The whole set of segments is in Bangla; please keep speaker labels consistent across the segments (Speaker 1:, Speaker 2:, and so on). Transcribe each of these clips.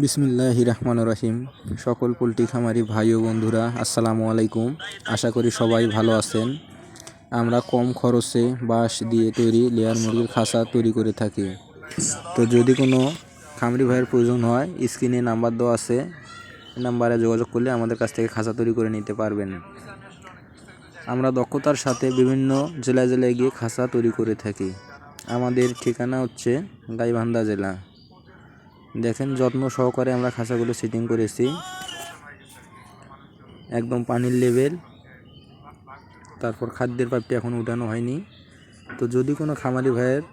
Speaker 1: বিসমিল্লাহির রহমানির রহিম। সকল পোল্ট্রি খামারি ভাই ও বন্ধুরা, আসসালামু আলাইকুম। আশা করি সবাই ভালো আছেন। আমরা কম খরচে বাঁশ দিয়ে তৈরি লেয়ার মুরগির খাঁচা তৈরি করে থাকি। তো যদি কোনো খামারি ভাইয়ের প্রয়োজন হয়, স্ক্রিনে নাম্বার দেওয়া আছে, এই নাম্বারে যোগাযোগ করলে আমাদের কাছ থেকে খাঁচা তৈরি করে নিতে পারবেন। আমরা দক্ষতার সাথে বিভিন্ন জেলায় জেলায় গিয়ে খাঁচা তৈরি করে থাকি। আমাদের ঠিকানা হচ্ছে গাইবান্ধা জেলা। দেখেন, যত্ন সহকারে আমরা খাঁচাগুলো সেটিং করেছি, একদম পানির লেভেল। তারপর খাদ্যের পাইপটি এখন উঠানো হয়নি। তো যদি কোনো খামারি ভাইয়ের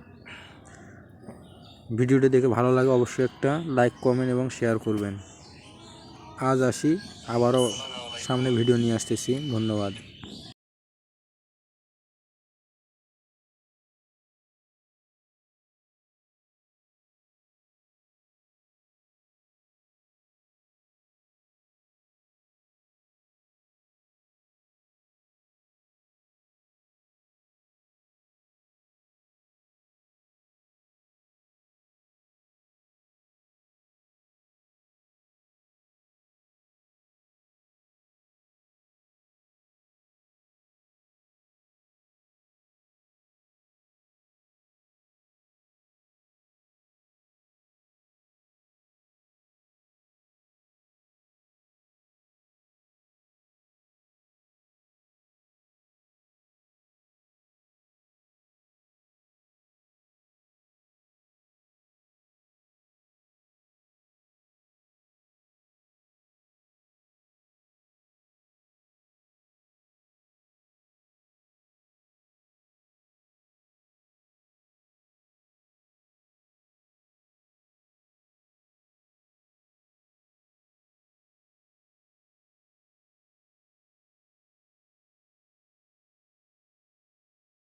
Speaker 1: ভিডিওটি দেখে ভালো লাগে, অবশ্যই একটা লাইক, কমেন্ট এবং শেয়ার করবেন। আজ আসি, আবারও সামনে ভিডিও নিয়ে আসতেছি। ধন্যবাদ।